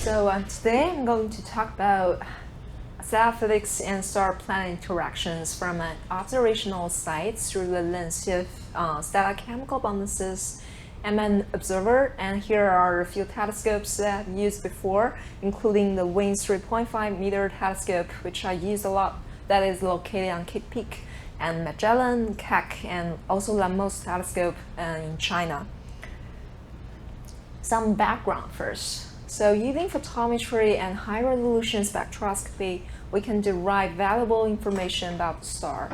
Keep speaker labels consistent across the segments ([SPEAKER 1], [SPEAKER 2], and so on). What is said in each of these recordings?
[SPEAKER 1] Today I'm going to talk about stellar physics and star-planet interactions from an observational site through the lens of stellar chemical abundances. I'm an observer, and here are a few telescopes that I've used before, including the WIN 3.5 meter telescope, which I use a lot, that is located on Cape Peak, and Magellan, Keck, and also Lamos telescope in China. Some background first. So using photometry and high-resolution spectroscopy, we can derive valuable information about the star,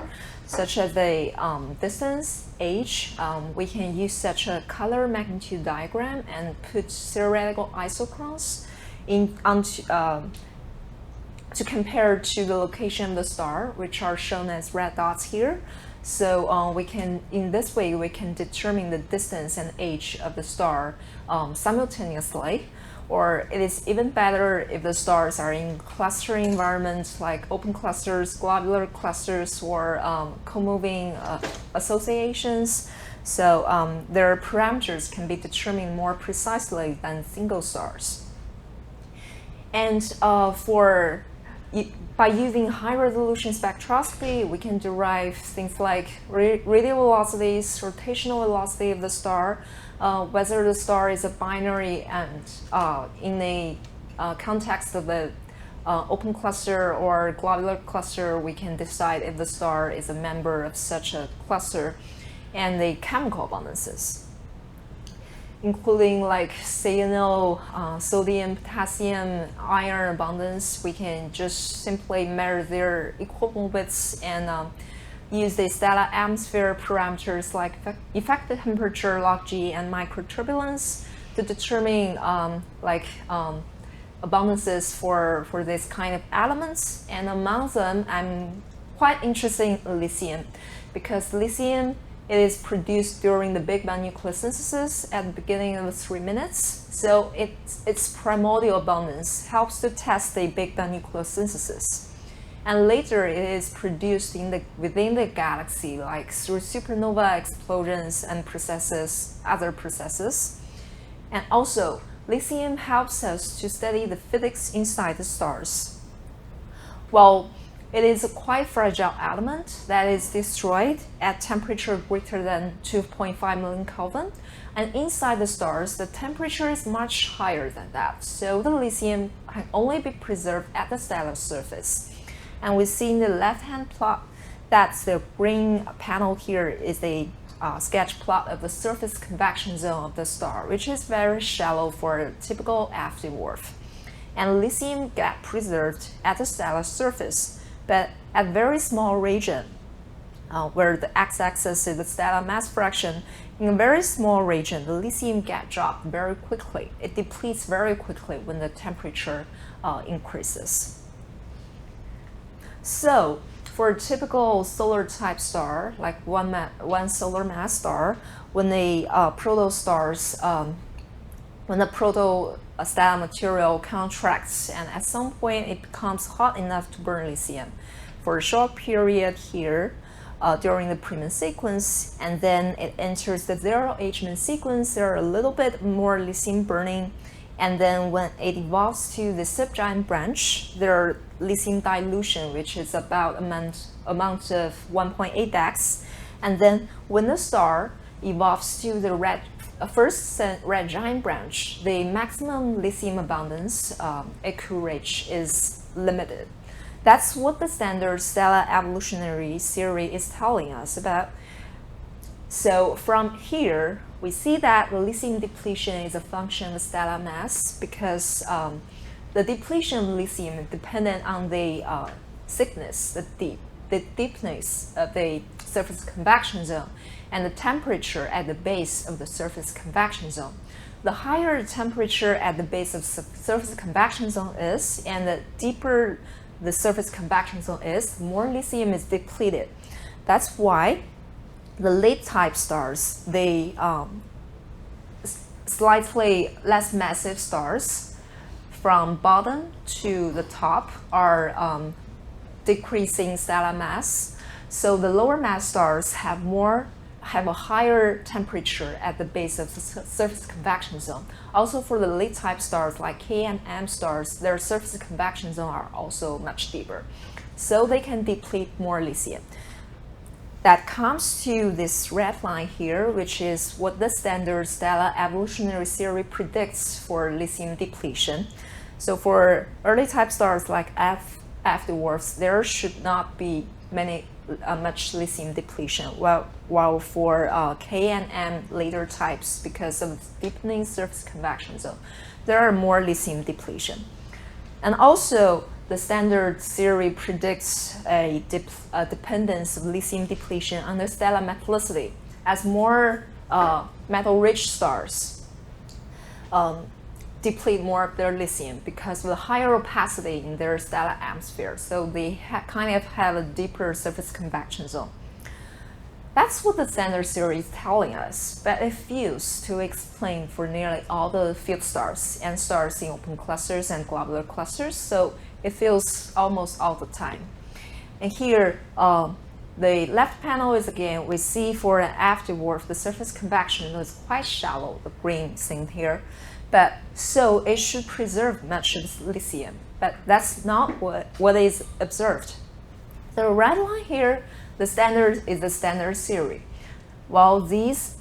[SPEAKER 1] such as the distance, age. We can use such a color magnitude diagram and put theoretical isochrones to compare to the location of the star, which are shown as red dots here. So in this way, we can determine the distance and age of the star simultaneously. Or it is even better if the stars are in clustering environments like open clusters, globular clusters, or co-moving associations. So their parameters can be determined more precisely than single stars. And by using high-resolution spectroscopy, we can derive things like radial velocities, rotational velocity of the star, whether the star is a binary, and in the context of the open cluster or globular cluster, we can decide if the star is a member of such a cluster, and the chemical abundances, including like sodium, potassium, iron abundance. We can just simply measure their equivalent bits and use the stellar atmosphere parameters like effective temperature, log G, and microturbulence to determine abundances for this kind of elements. And among them, I'm quite interested in lithium, because lithium, it is produced during the Big Bang nucleosynthesis at the beginning of the 3 minutes. So its primordial abundance helps to test the Big Bang nucleosynthesis. And later it is produced within the galaxy, like through supernova explosions and other processes. And also, lithium helps us to study the physics inside the stars. Well, it is a quite fragile element that is destroyed at temperature greater than 2.5 million Kelvin. And inside the stars, the temperature is much higher than that. So the lithium can only be preserved at the stellar surface. And we see in the left-hand plot, that's the green panel here is a sketch plot of the surface convection zone of the star, which is very shallow for a typical F dwarf. And lithium get preserved at the stellar surface, but at very small region, where the x-axis is the stellar mass fraction. In a very small region, the lithium get dropped very quickly. It depletes very quickly when the temperature increases. So for a typical solar type star, like one solar mass star, when the proto-stellar material contracts, and at some point it becomes hot enough to burn lithium for a short period here during the Preman sequence, and then it enters the zero H-man sequence. There are a little bit more lithium burning, and then when it evolves to the subgiant branch, there are lithium dilution, which is about amount of 1.8 dex. And then when the star evolves to the first red giant branch, the maximum lithium abundance, Qinghui, is limited. That's what the standard stellar evolutionary theory is telling us about. So from here, we see that the lithium depletion is a function of stellar mass, because the depletion of lithium is dependent on the thickness, the deepness of the surface convection zone, and the temperature at the base of the surface convection zone. The higher the temperature at the base of the surface convection zone is, and the deeper the surface convection zone is, the more lithium is depleted. That's why the late type stars, they slightly less massive stars, from bottom to the top are decreasing stellar mass. So the lower mass stars have more have a higher temperature at the base of the surface convection zone. Also for the late type stars like K and M stars, their surface convection zone are also much deeper. So they can deplete more lithium. That comes to this red line here, which is what the standard stellar evolutionary theory predicts for lithium depletion. So for early type stars like F dwarfs, there should not be much lithium depletion, while for K and M later types, because of deepening surface convection zone, there are more lithium depletion. And also, the standard theory predicts a dependence of lithium depletion on the stellar metallicity, as more metal-rich stars deplete more of their lithium because of the higher opacity in their stellar atmosphere. So they kind of have a deeper surface convection zone. That's what the standard theory is telling us, but it fails to explain for nearly all the field stars and stars in open clusters and globular clusters, so it fails almost all the time. And here, the left panel is again, we see for an F dwarf, the surface convection is quite shallow, the green thing here, but so it should preserve much of its lithium, but that's not what is observed. The red line here, the standard is the standard theory, while these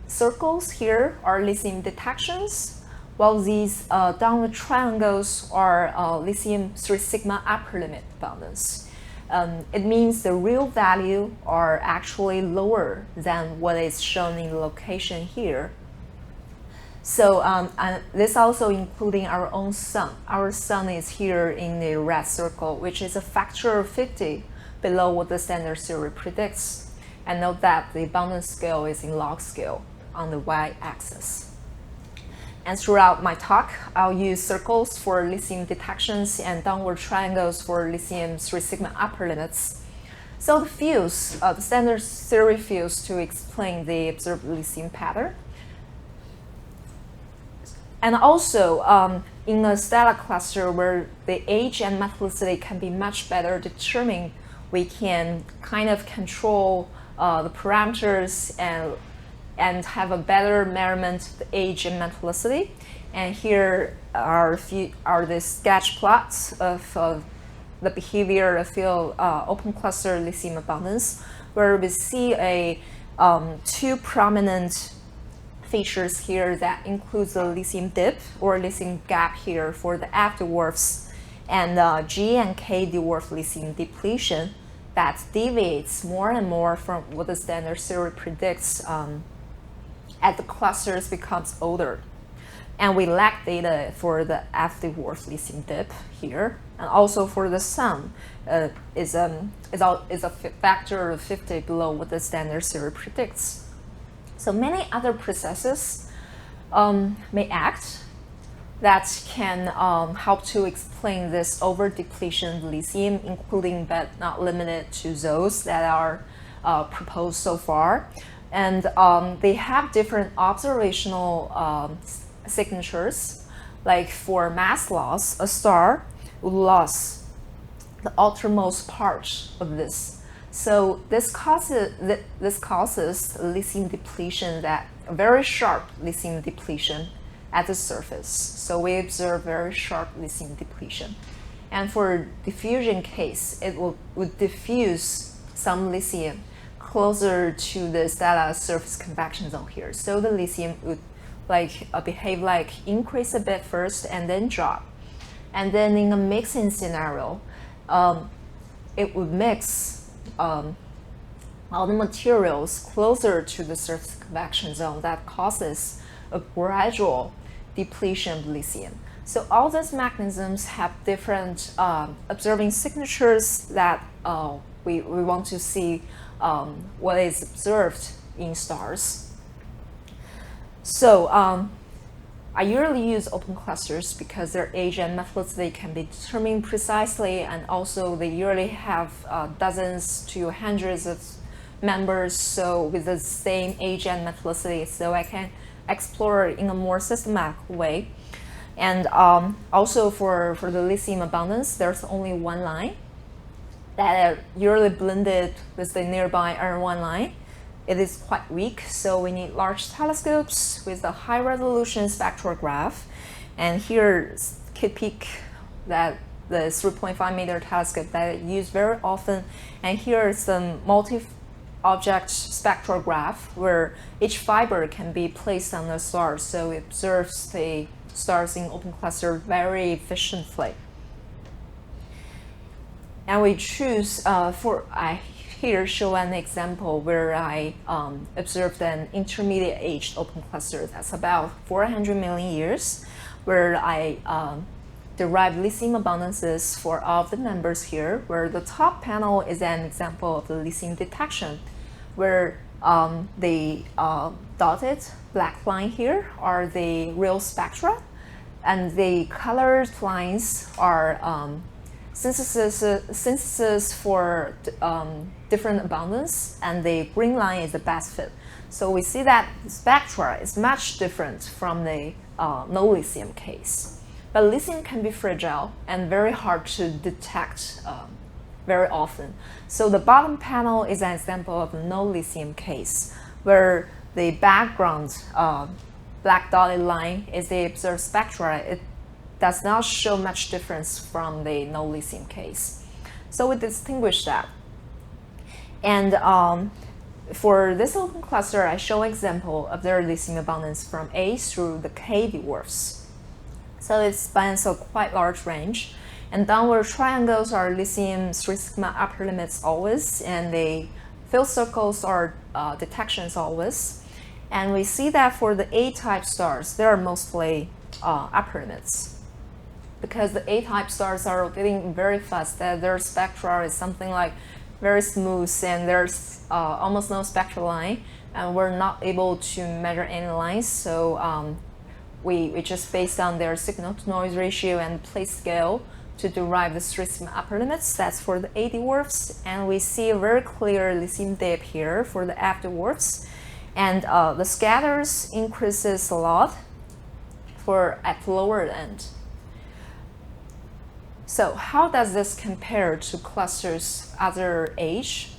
[SPEAKER 1] circles here are lithium detections, while these downward triangles are lithium 3 sigma upper limit abundance. It means the real value are actually lower than what is shown in the location here. So this also including our own sun. Our sun is here in the red circle, which is a factor of 50 below what the standard theory predicts. And note that the abundance scale is in log scale on the y-axis. And throughout my talk, I'll use circles for lithium detections and downward triangles for lithium 3 sigma upper limits. So the fields, the standard theory fields to explain the observed lithium pattern. And also, in a stellar cluster where the age and metallicity can be much better determined, we can kind of control the parameters and have a better measurement of the age and metallicity. And here are the sketch plots of the behavior of field open cluster lithium abundance, where we see two prominent features here that includes the lithium dip or lithium gap here for the F dwarfs, and G and K dwarf lithium depletion that deviates more and more from what the standard theory predicts as the clusters becomes older. And we lack data for the F dwarf lithium dip here, and also for the sun is a factor of 50 below what the standard theory predicts. So many other processes may act that can help to explain this over-depletion of lithium, including but not limited to those that are proposed so far. And they have different observational signatures. Like for mass loss, a star would lose the outermost part of this. So this causes lithium depletion, that a very sharp lithium depletion at the surface. So we observe very sharp lithium depletion. And for diffusion case, it would diffuse some lithium closer to the stellar surface convection zone here. So the lithium would behave like increase a bit first and then drop. And then in a mixing scenario, it would mix all the materials closer to the surface convection zone that causes a gradual depletion of lithium. So all these mechanisms have different observing signatures that we want to see what is observed in stars. So I usually use open clusters because their age and metallicity can be determined precisely, and also they usually have dozens to hundreds of members, so with the same age and metallicity, so I can explore in a more systematic way. And also for the lithium abundance, there's only one line that are usually blended with the nearby R1 line. it is quite weak, so we need large telescopes with a high resolution spectrograph. And here's Kitt Peak, that the 3.5 meter telescope that I use very often. And here is the multi-object spectrograph, where each fiber can be placed on the stars, so it observes the stars in open cluster very efficiently. And we choose I here show an example where I observed an intermediate aged open cluster that's about 400 million years, where I derived lithium abundances for all of the members here, where the top panel is an example of the lithium detection, where the dotted black line here are the real spectra, and the colored lines are synthesis for different abundance, and the green line is the best fit. So we see that the spectra is much different from the no lithium case. But lithium can be fragile and very hard to detect very often. So the bottom panel is an example of a no lithium case, where the background black dotted line is the observed spectra. It does not show much difference from the no lithium case. So we distinguish that. And for this open cluster, I show example of their lithium abundance from A through the K dwarfs. So it spans a quite large range. And downward triangles are lithium 3 sigma upper limits always, and the field circles are detections always. And we see that for the A-type stars, they are mostly upper limits, because the A-type stars are rotating very fast, that their spectra is something like very smooth, and there's almost no spectral line, and we're not able to measure any lines. So we just based on their signal-to-noise ratio and place scale to derive the 3 sigma upper limits. That's for the A dwarfs, and we see a very clear lithium dip here for the F dwarfs, and the scatters increases a lot at the lower end. So how does this compare to clusters other age,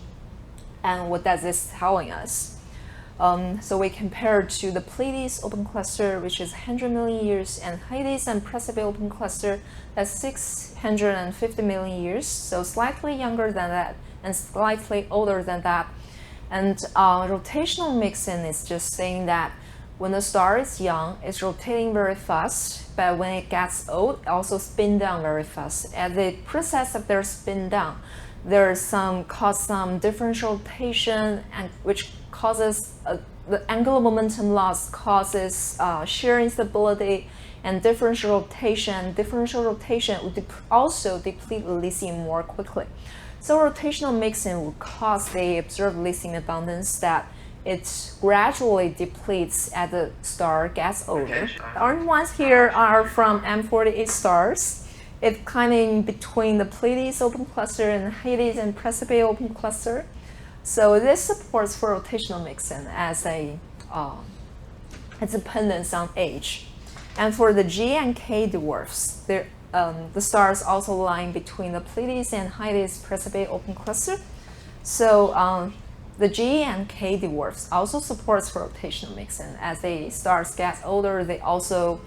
[SPEAKER 1] and what does this telling us? So we compare to the Pleiades open cluster, which is 100 million years, and Hyades and Prasepe open cluster, that's 650 million years, so slightly younger than that and slightly older than that. And rotational mixing is just saying that when the star is young, it's rotating very fast, but when it gets old, it also spins down very fast. At the process of their spin down, there's some differential rotation, and which causes the angular momentum loss, causes shear instability and differential rotation. Differential rotation would also deplete lithium more quickly. So rotational mixing would cause the observed lithium abundance that it gradually depletes as the star gets older. The orange ones here are from M48 stars. It's kind of in between the Pleiades open cluster and Hyades and Prasepe open cluster. So this supports for rotational mixing as a dependence on age. And for the G and K dwarfs, the stars also lie between the Pleiades and Hyades Prasepe open cluster. So the G and K dwarfs also supports for rotational mixing. As the stars get older, they also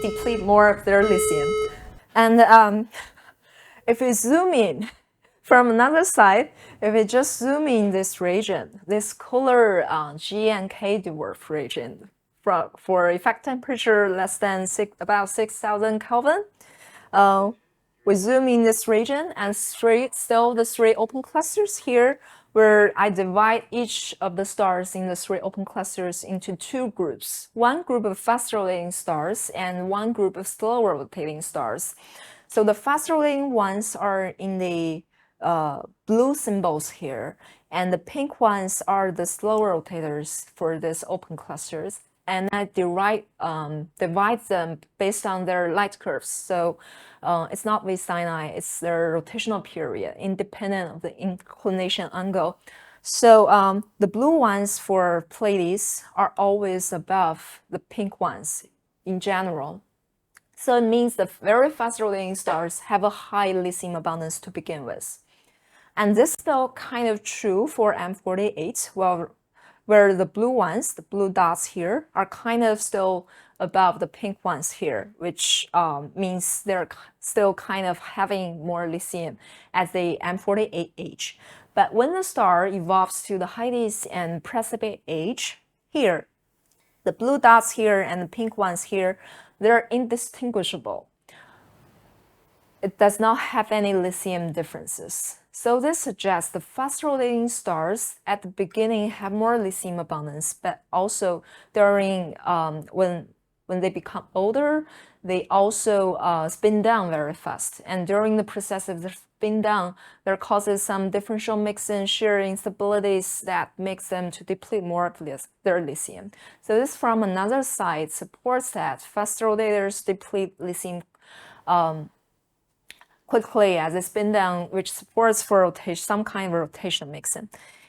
[SPEAKER 1] deplete more of their lithium. And if we zoom in from another side, if we just zoom in this region, this cooler G and K dwarf region, for effect temperature less than about 6,000 Kelvin, we zoom in this region and still the 3 open clusters here, where I divide each of the stars in the 3 open clusters into 2 groups. One group of fast rotating stars and one group of slower rotating stars. So the fast rotating ones are in the blue symbols here, and the pink ones are the slower rotators for these open clusters. And I divide them based on their light curves. So it's not with Sinai, it's their rotational period, independent of the inclination angle. So the blue ones for Pleiades are always above the pink ones in general. So it means the very fast rotating stars have a high lithium abundance to begin with. And this is still kind of true for M48, well, where the blue ones, the blue dots here, are kind of still above the pink ones here, which means they're still kind of having more lithium at the M48 age. But when the star evolves to the Hyades and precipitate age, here, the blue dots here and the pink ones here, they're indistinguishable. It does not have any lithium differences. So this suggests the fast rotating stars at the beginning have more lithium abundance, but also during when they become older, they also spin down very fast. And during the process of the spin down, there causes some differential mix and shear instabilities that makes them to deplete more of their lithium. So this from another side supports that fast rotators deplete lithium quickly as they spin down, which supports for rotation, some kind of rotational mixing.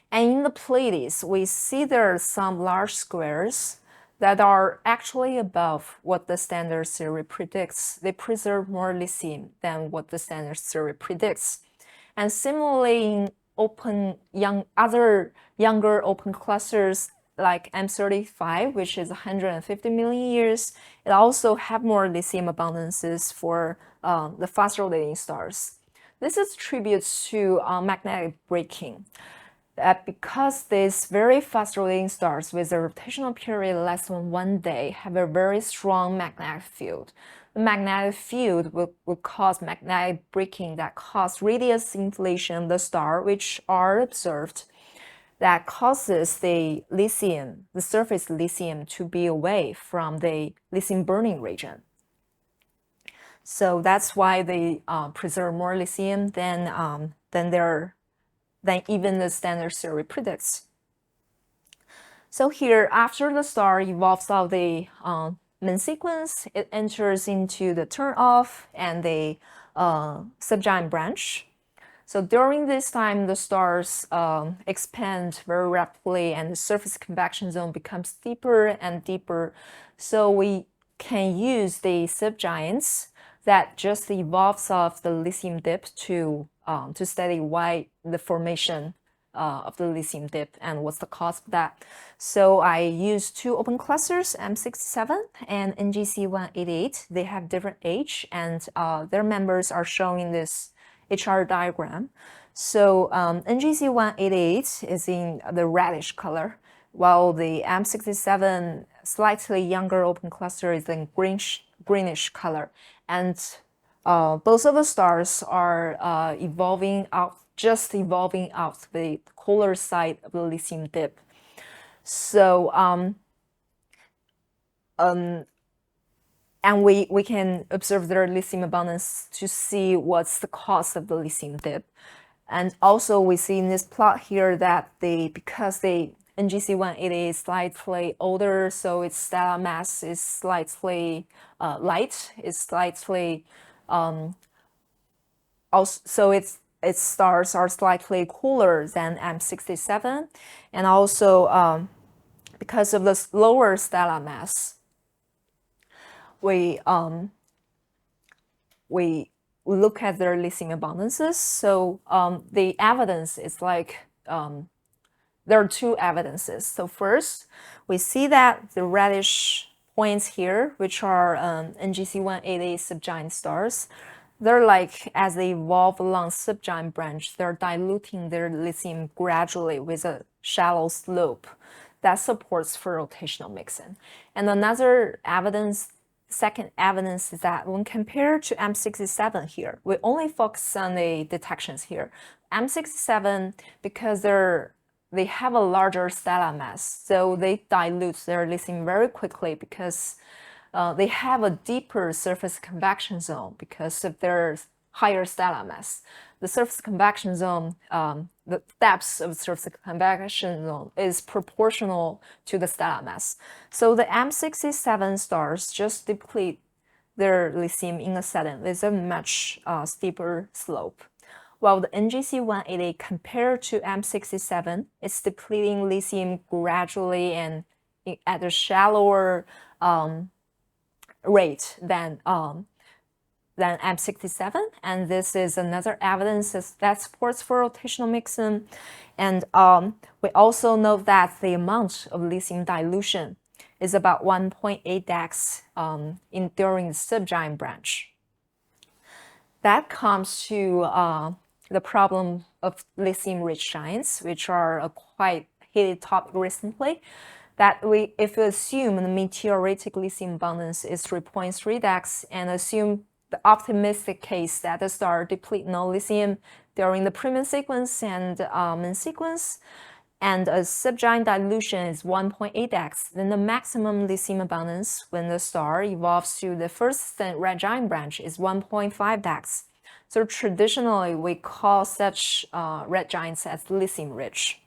[SPEAKER 1] And in the Pleiades, we see there are some large squares that are actually above what the standard theory predicts. They preserve more lithium than what the standard theory predicts. And similarly, in other younger open clusters like M35, which is 150 million years, it also have more lithium abundances for the fast rotating stars. This is tribute to magnetic braking. That because these very fast rotating stars with a rotational period less than 1 day have a very strong magnetic field. The magnetic field will cause magnetic braking that cause radius inflation of the star, which are observed, that causes the lithium, the surface lithium, to be away from the lithium burning region. So that's why they preserve more lithium than even the standard theory predicts. So here, after the star evolves out of the main sequence, it enters into the turn-off and the subgiant branch. So during this time, the stars expand very rapidly and the surface convection zone becomes deeper and deeper. So we can use the subgiants that just evolves off the lithium dip to study why the formation of the lithium dip and what's the cause of that. So I used two open clusters, M67 and NGC188. They have different age and their members are shown in this HR diagram. So NGC188 is in the reddish color, while the M67 slightly younger open cluster is in greenish color. And both of the stars are evolving out the cooler side of the lithium dip. So and we can observe their lithium abundance to see what's the cause of the lithium dip. And also we see in this plot here that because the NGC188 is slightly older, so its stellar mass is slightly light, it's slightly so its stars are slightly cooler than M67, and also because of the lower stellar mass, we look at their lithium abundances. So the evidence is like there are two evidences. So first, we see that the reddish points here, which are NGC188 subgiant stars, they're like, as they evolve along subgiant branch, they're diluting their lithium gradually with a shallow slope that supports for rotational mixing. And another evidence, second evidence, is that when compared to M67 here, we only focus on the detections here. M67, because they have a larger stellar mass, so they dilute their lithium very quickly because they have a deeper surface convection zone because of their higher stellar mass. The surface convection zone, the depth of the surface convection zone is proportional to the stellar mass. So the M67 stars just deplete their lithium in a second with a much steeper slope. While the NGC188 compared to M67 is depleting lithium gradually and at a shallower rate than than M67, and this is another evidence that supports for rotational mixin. And we also know that the amount of lithium dilution is about 1.8 DAX during the subgiant branch. That comes to the problem of lithium-rich giants, which are a quite heated topic recently. That if we assume the meteoritic lithium abundance is 3.3 DAX and assume the optimistic case that the star deplete no lithium during the priming sequence and main sequence, and a subgiant dilution is 1.8 DAX, then the maximum lithium abundance when the star evolves to the first red giant branch is 1.5 DAX. So traditionally, we call such red giants as lithium-rich.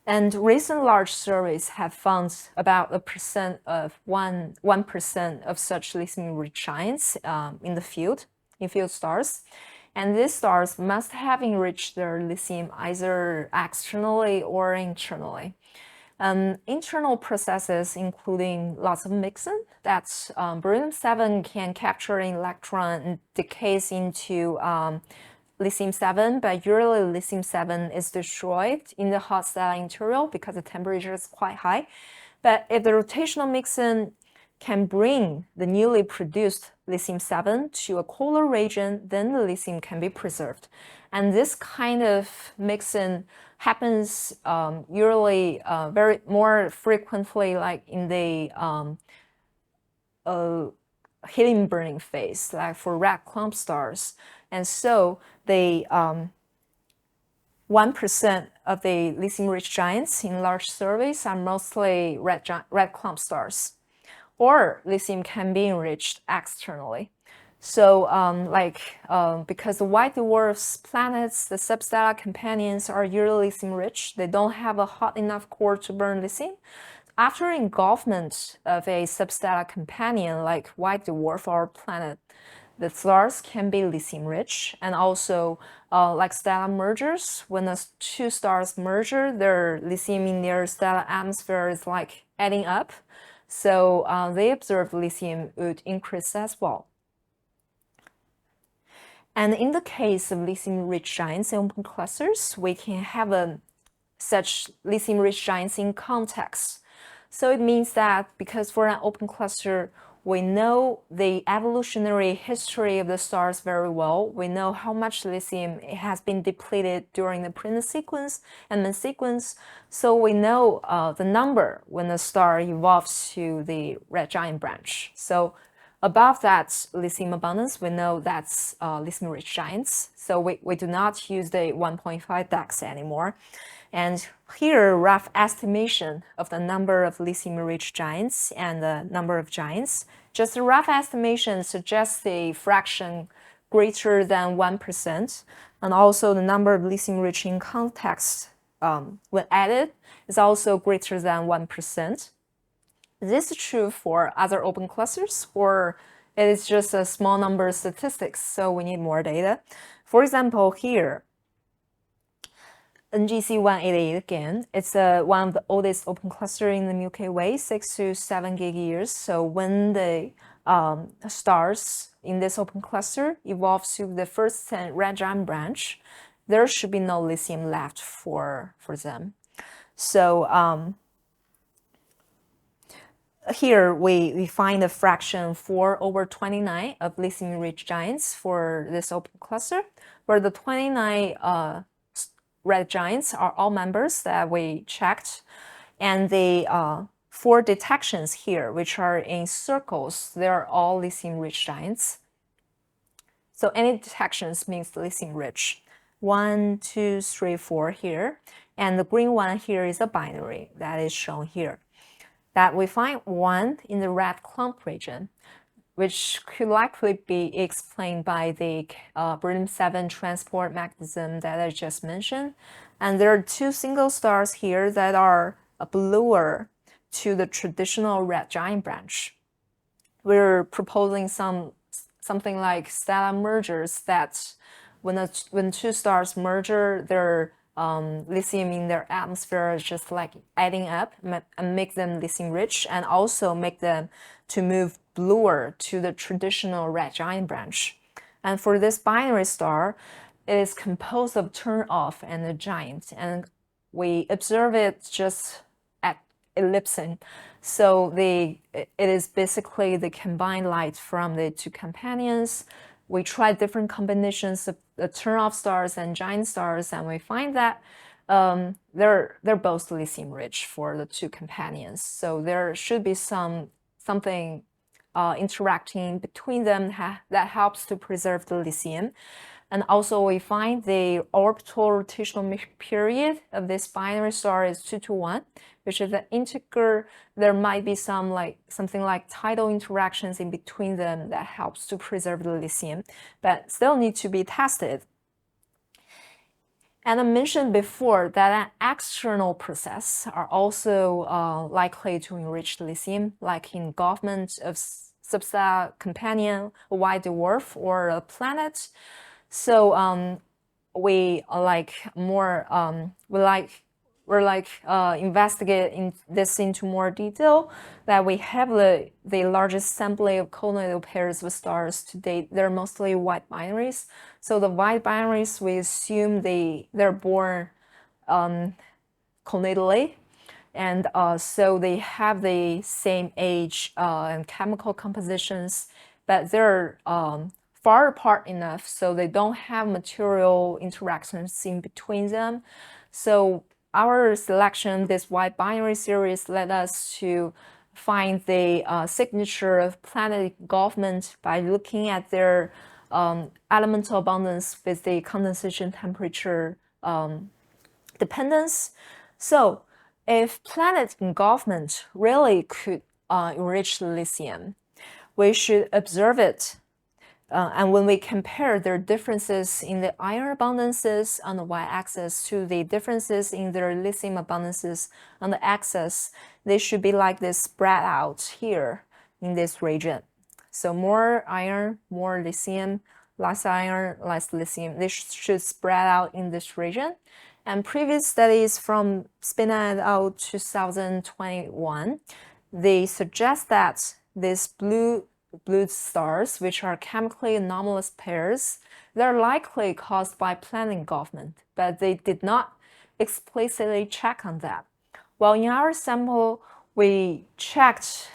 [SPEAKER 1] And recent large surveys have found about 1% of such lithium-rich giants in field stars. And these stars must have enriched their lithium either externally or internally. Internal processes including lots of mixin, that's beryllium-7 can capture an electron and decays into lithium-7, but usually lithium-7 is destroyed in the hot stellar interior because the temperature is quite high. But if the rotational mixin can bring the newly produced lithium-7 to a cooler region, then the lithium can be preserved. And this kind of mixin happens usually very more frequently, like in the helium burning phase, like for red clump stars. And so the 1% of the lithium-rich giants in large surveys are mostly red clump stars, or lithium can be enriched externally. So because the white dwarfs, planets, the substellar companions are usually lithium-rich, they don't have a hot enough core to burn lithium. After engulfment of a substellar companion like white dwarf or planet, the stars can be lithium-rich, and also like stellar mergers, when the two stars merge, their lithium in their stellar atmosphere is like adding up. So they observed lithium would increase as well. And in the case of lithium-rich giants in open clusters, we can have such lithium-rich giants in context. So it means that because for an open cluster, we know the evolutionary history of the stars very well. We know how much lithium has been depleted during the priming sequence and main sequence. So we know the number when the star evolves to the red giant branch. So above that lithium abundance, we know that's lithium-rich giants. So we do not use the 1.5 DAX anymore. And here, rough estimation of the number of lithium-rich giants and the number of giants. Just a rough estimation suggests a fraction greater than 1%, and also the number of lithium-rich in context when added is also greater than 1%. Is this true for other open clusters, or it is just a small number of statistics, so we need more data? For example, here, NGC 188 again, it's one of the oldest open cluster in the Milky Way, 6 to 7 gig years. So when the stars in this open cluster evolve to the first red giant branch, there should be no lithium left for them. So here we find a fraction 4/29 of lithium-rich giants for this open cluster, where the 29 red giants are all members that we checked, and the 4 detections here, which are in circles, they're all lithium-rich giants. So any detections means lithium-rich. 1, 2, 3, 4 here, and the green one here is a binary that is shown here. That we find 1 in the red clump region, which could likely be explained by the beryllium-7 transport mechanism that I just mentioned. And there are 2 single stars here that are bluer to the traditional red giant branch. We're proposing something like stellar mergers that when 2 stars merge, their lithium in their atmosphere is just like adding up and make them lithium rich, and also make them to move bluer to the traditional red giant branch. And for this binary star, it is composed of turn off and a giant, and we observe it just at ellipsing. So it is basically the combined light from the two companions. We tried different combinations of the turn-off stars and giant stars, and we find that they're both lithium rich for the two companions. So there should be something interacting between them that helps to preserve the lithium. And also we find the orbital rotational period of this binary star is 2 to 1, which is the integer. There might be something like tidal interactions in between them that helps to preserve the lithium, but still need to be tested. And I mentioned before that an external process are also likely to enrich lithium, like engulfment of substar companion, a white dwarf, or a planet. So we like more investigate this into more detail. That we have the largest sampling of colloidal pairs of stars to date. They're mostly white binaries. So the white binaries, we assume they're born colloidally, and so they have the same age and chemical compositions, but they're far apart enough so they don't have material interactions in between them. So our selection, this white binary series, led us to find the signature of planet engulfment by looking at their elemental abundance with the condensation temperature dependence. So if planet engulfment really could enrich lithium, we should observe it. And when we compare their differences in the iron abundances on the y-axis to the differences in their lithium abundances on the x-axis, they should be like this spread out here in this region. So more iron, more lithium, less iron, less lithium. They should spread out in this region. And previous studies from Spina et al. 2021, they suggest that these blue stars, which are chemically anomalous pairs, they're likely caused by planet engulfment, but they did not explicitly check on that. Well, in our sample, we checked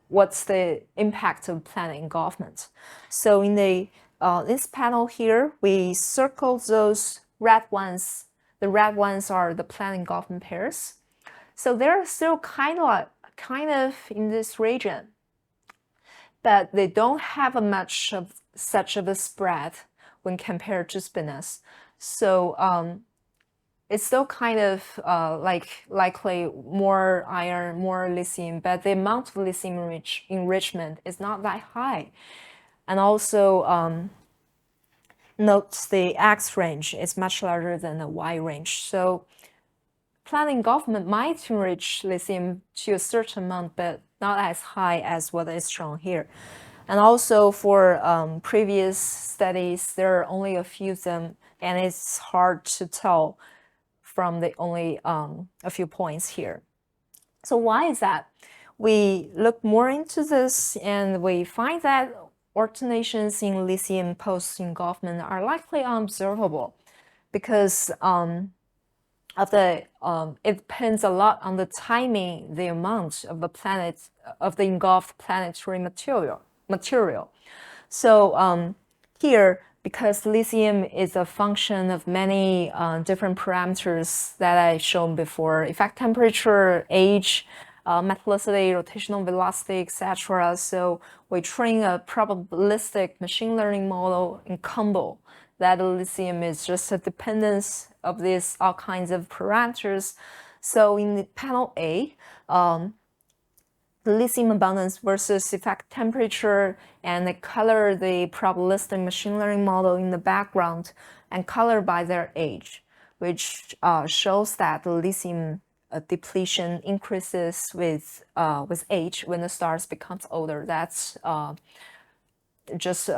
[SPEAKER 1] what's the impact of planet engulfment. So in this panel here, we circled those red ones. The red ones are the planet engulfment pairs. So they're still kind of in this region, but they don't have such of a spread when compared to spinas. So it's still kind of likely more iron, more lithium, but the amount of lithium enrichment is not that high. And also note the X range is much larger than the Y range. So planet engulfment might enrich lithium to a certain amount, but not as high as what is shown here. And also for previous studies, there are only a few of them, and it's hard to tell from the only a few points here. So why is that? We look more into this, and we find that alternations in lithium post-engulfment are likely unobservable because it depends a lot on the timing, the amount of the engulfed planetary material. So here, because lithium is a function of many different parameters that I've shown before, effect temperature, age, metallicity, rotational velocity, etc. So we train a probabilistic machine learning model in combo that lithium is just a dependence of these all kinds of parameters. So in the panel A, the lithium abundance versus effect temperature, and they color the probabilistic machine learning model in the background and color by their age, which shows that the lithium depletion increases with age when the stars becomes older. That's just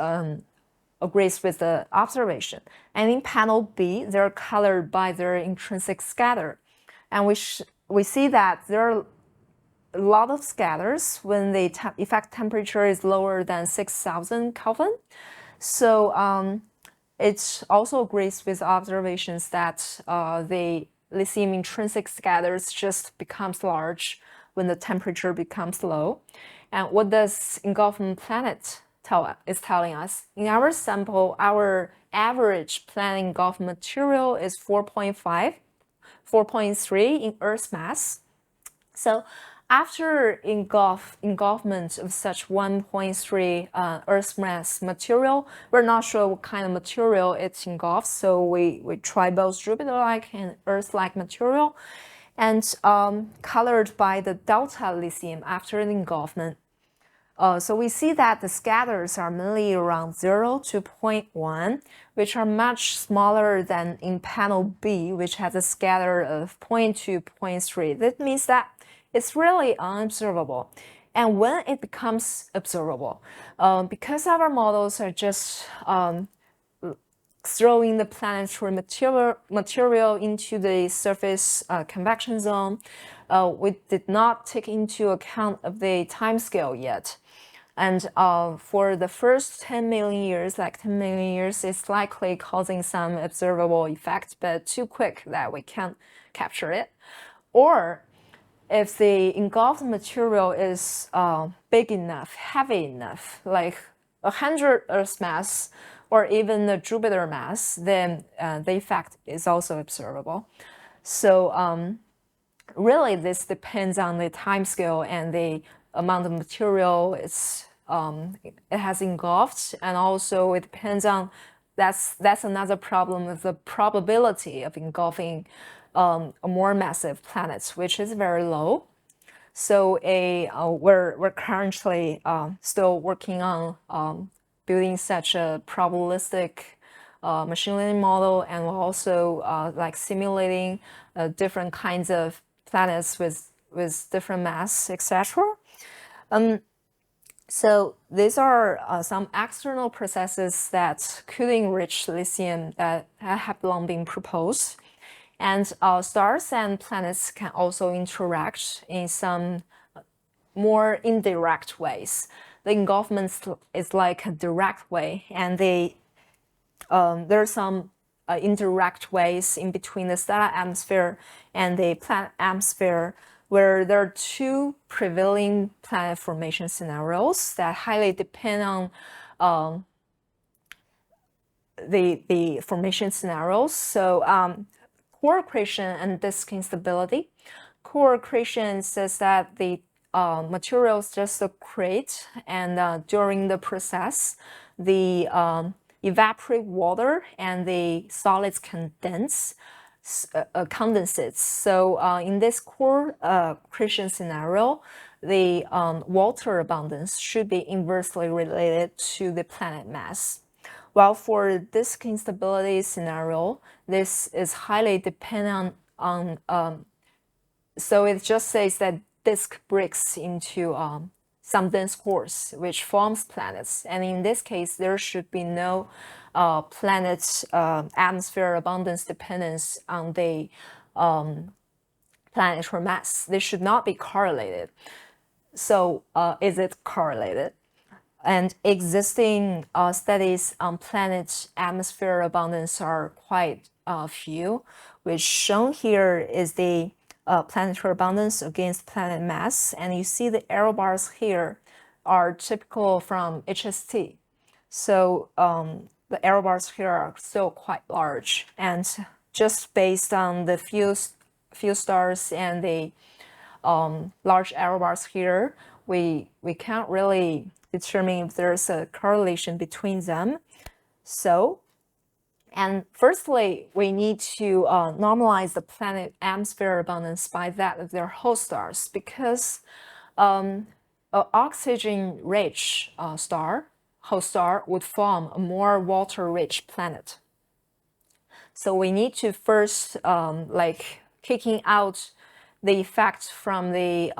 [SPEAKER 1] agrees with the observation. And in panel B, they're colored by their intrinsic scatter. And we see that there are a lot of scatters when the effect temperature is lower than 6,000 Kelvin. So it also agrees with observations that the lithium intrinsic scatters just becomes large when the temperature becomes low. And what does engulfment planet is telling us? In our sample, our average planet engulfed material is 4.5, 4.3 in Earth's mass. So after engulfment of such 1.3 Earth mass material, we're not sure what kind of material it engulfs, so we try both Jupiter-like and Earth-like material, and colored by the delta lithium after the engulfment. So we see that the scatters are mainly around 0 to 0.1, which are much smaller than in panel B, which has a scatter of 0.2, 0.3. That means that it's really unobservable. And when it becomes observable, because our models are just throwing the planetary material into the surface convection zone, we did not take into account of the time scale yet. And for the first 10 million years, like 10 million years, it's likely causing some observable effect, but too quick that we can't capture it. Or if the engulfed material is big enough, heavy enough, like 100 Earth mass or even the Jupiter mass, then the effect is also observable. So really, this depends on the time scale and the amount of material it has engulfed, and also it depends on that's another problem of the probability of engulfing a more massive planet, which is very low. So we're currently still working on building such a probabilistic machine learning model, and we're also like simulating different kinds of planets with different mass, etc. So these are some external processes that could enrich lithium that have long been proposed. And stars and planets can also interact in some more indirect ways. The engulfment is like a direct way, and there are some indirect ways in between the stellar atmosphere and the planet atmosphere, where there are two prevailing planet formation scenarios that highly depend on the formation scenarios. So core accretion and disk instability. Core accretion says that the materials just accrete, and during the process, the evaporate water and the solids condensates. So in this core accretion scenario, the water abundance should be inversely related to the planet mass. While for disk instability scenario, this is highly dependent on so it just says that disk breaks into some dense cores, which forms planets. And in this case, there should be no planet atmosphere abundance dependence on the planetary mass. They should not be correlated. So is it correlated? And existing studies on planet atmosphere abundance are quite few, which shown here is the planetary abundance against planet mass. And you see the arrow bars here are typical from HST. So the arrow bars here are still quite large. And just based on the few stars and the large arrow bars here, we can't really determine if there's a correlation between them. So, and firstly, we need to normalize the planet atmosphere abundance by that of their host stars, because an oxygen-rich host star, would form a more water-rich planet. So we need to first like kicking out the effect from the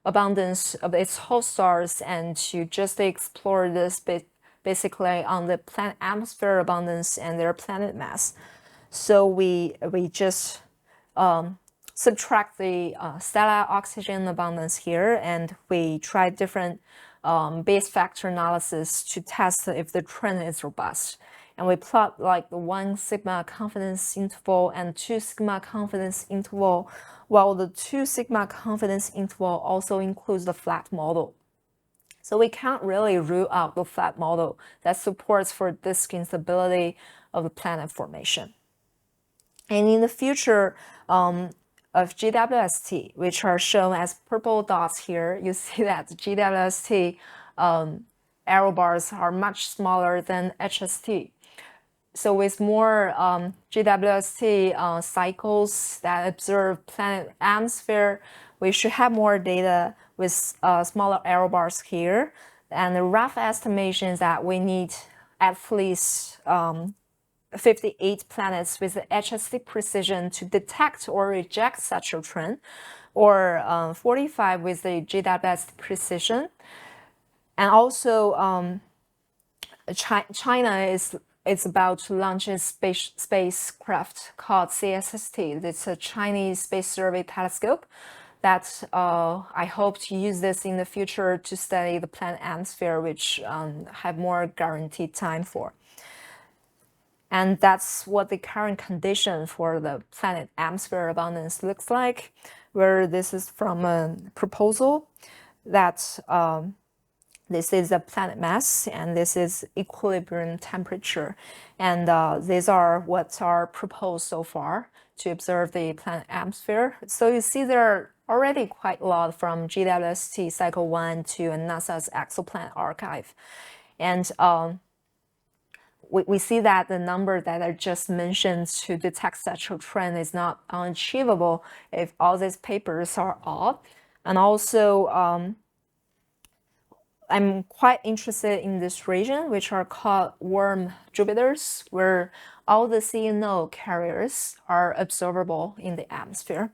[SPEAKER 1] abundance of its host stars, and to just explore this bit basically on the planet atmosphere abundance and their planet mass. So we just subtract the stellar oxygen abundance here, and we try different base factor analysis to test if the trend is robust. And we plot like the 1 sigma confidence interval and 2 sigma confidence interval, while the 2 sigma confidence interval also includes the flat model. So we can't really rule out the flat model that supports for disk instability of the planet formation. And in the future of GWST, which are shown as purple dots here, you see that GWST arrow bars are much smaller than HST. So with more GWST cycles that observe planet atmosphere, we should have more data with smaller arrow bars here. And the rough estimation is that we need at least 58 planets with the HST precision to detect or reject such a trend, or 45 with the GWST precision. And also, China is about to launch a spacecraft called CSST. It's a Chinese Space Survey Telescope that I hope to use this in the future to study the planet atmosphere, which have more guaranteed time for. And that's what the current condition for the planet atmosphere abundance looks like, where this is from a proposal that this is a planet mass, and this is equilibrium temperature. And these are what are proposed so far to observe the planet atmosphere. So you see there are already quite a lot from GWST Cycle 1 to NASA's Exoplanet Archive. And we see that the number that I just mentioned to detect such a trend is not unachievable if all these papers are odd. And also, I'm quite interested in this region, which are called warm Jupiters, where all the CNO carriers are observable in the atmosphere.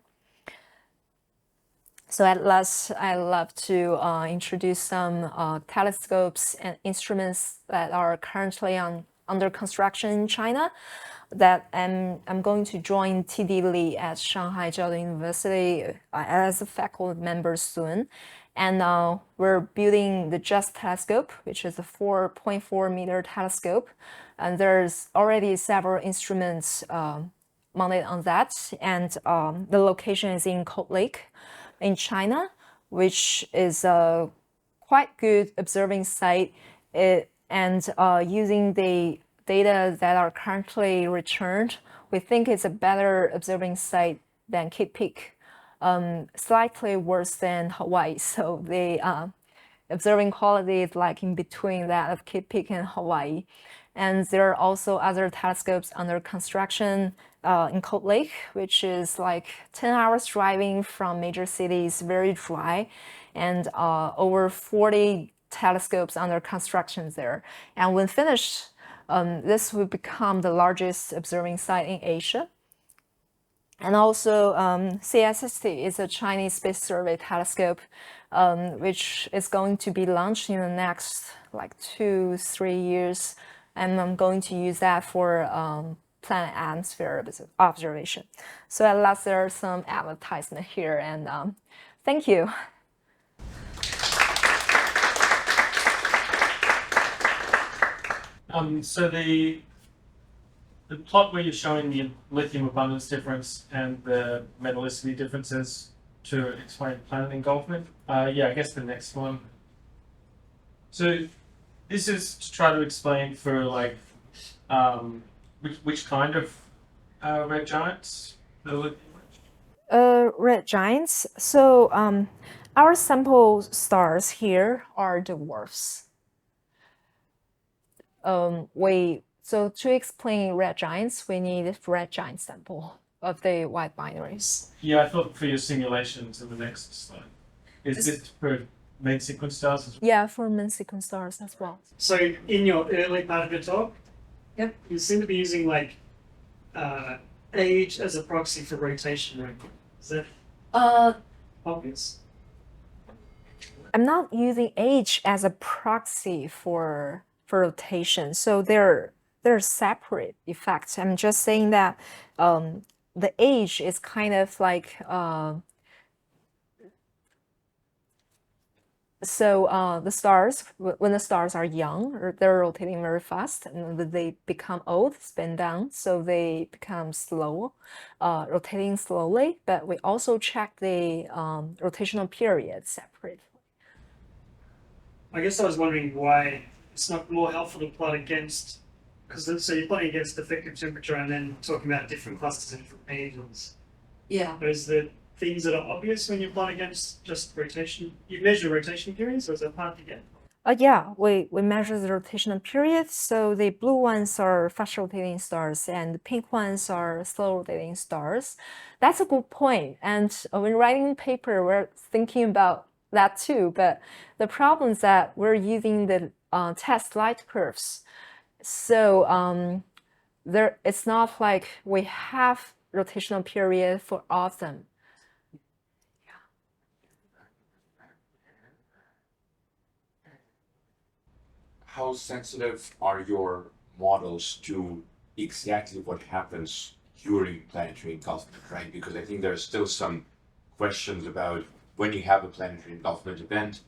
[SPEAKER 1] So at last, I'd love to introduce some telescopes and instruments that are currently under construction in China that I'm going to join TD Lee at Shanghai Jiaotong University as a faculty member soon. And we're building the JUST telescope, which is a 4.4 meter telescope. And there's already several instruments mounted on that. And the location is in Cold Lake in China, which is a quite good observing site. Using the data that are currently returned, we think it's a better observing site than Kitt Peak. Slightly worse than Hawaii. So the observing quality is like in between that of Kitt Peak and Hawaii. And there are also other telescopes under construction in Cold Lake, which is like 10 hours driving from major cities, very dry, and over 40 telescopes under construction there. And when finished, this will become the largest observing site in Asia. And also, CSST is a Chinese Space Survey Telescope, which is going to be launched in the next like 2-3 years. And I'm going to use that for planet atmosphere observation. So at last, there are some advertisement here, and thank you.
[SPEAKER 2] So the plot where you're showing the lithium abundance difference and the metallicity differences to explain planet engulfment. Yeah, I guess the next one. So this is to try to explain for like which kind of red giants the lithium-rich?
[SPEAKER 1] Red giants. So our sample stars here are dwarfs. So to explain red giants, we need a red giant sample of the white binaries.
[SPEAKER 2] Yeah, I thought for your simulations in the next slide. Is this for main sequence stars as well?
[SPEAKER 1] Yeah, for main sequence stars as well.
[SPEAKER 3] So in your early part of your talk,
[SPEAKER 1] yep,
[SPEAKER 3] you seem to be using like age as a proxy for rotation rate. Is that obvious?
[SPEAKER 1] I'm not using age as a proxy for for rotation. So they're separate effects. I'm just saying that the age is kind of like the stars, when the stars are young, they're rotating very fast, and they become old, spin down, so they become slow, rotating slowly. But we also check the rotational period separately.
[SPEAKER 3] I guess I was wondering why it's not more helpful to plot against, because so you're plotting against effective temperature and then talking about different clusters and different angles.
[SPEAKER 1] Yeah.
[SPEAKER 3] Is there things that are obvious when you plot against just rotation? You measure rotation periods, or is that hard to get?
[SPEAKER 1] Yeah, we measure the rotational period. So the blue ones are fast rotating stars and the pink ones are slow rotating stars. That's a good point. And when writing the paper, we're thinking about that too. But the problem is that we're using the test light curves. So it's not like we have rotational period for all of them.
[SPEAKER 4] How sensitive are your models to exactly what happens during planetary engulfment, right? Because I think there are still some questions about when you have a planetary engulfment event,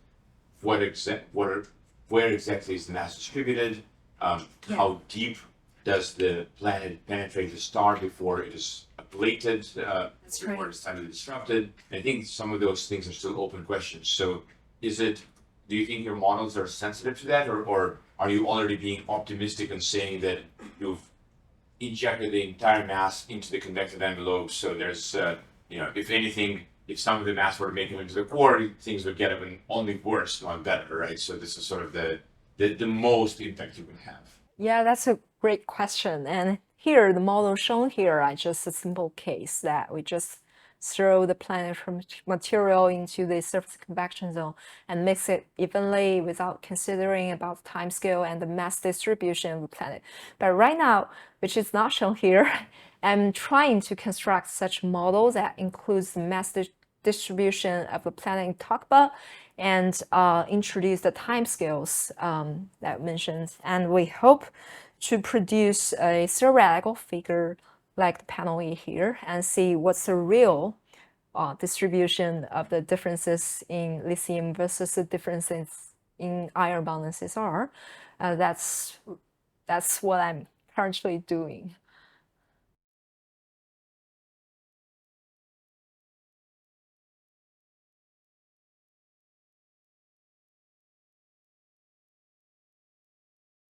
[SPEAKER 4] where exactly is the mass distributed, how deep does the planet penetrate the star before it is ablated, before it's time to be disrupted. I think some of those things are still open questions. So do you think your models are sensitive to that, or are you already being optimistic and saying that you've injected the entire mass into the convective envelope, so there's, if anything, if some of the mass were to make it into the core, things would get even only worse, not better, right? So this is sort of the most impact you can have.
[SPEAKER 1] Yeah, that's a great question. And here, the model shown here are just a simple case that we just throw the planetary material into the surface convection zone and mix it evenly without considering about time scale and the mass distribution of the planet. But right now, which is not shown here, I'm trying to construct such model that includes the mass distribution of the planet in Tokba and introduce the time scales that I mentioned. And we hope to produce a theoretical figure like the panel E here and see what's the real distribution of the differences in lithium versus the differences in iron balances are. That's what I'm currently doing.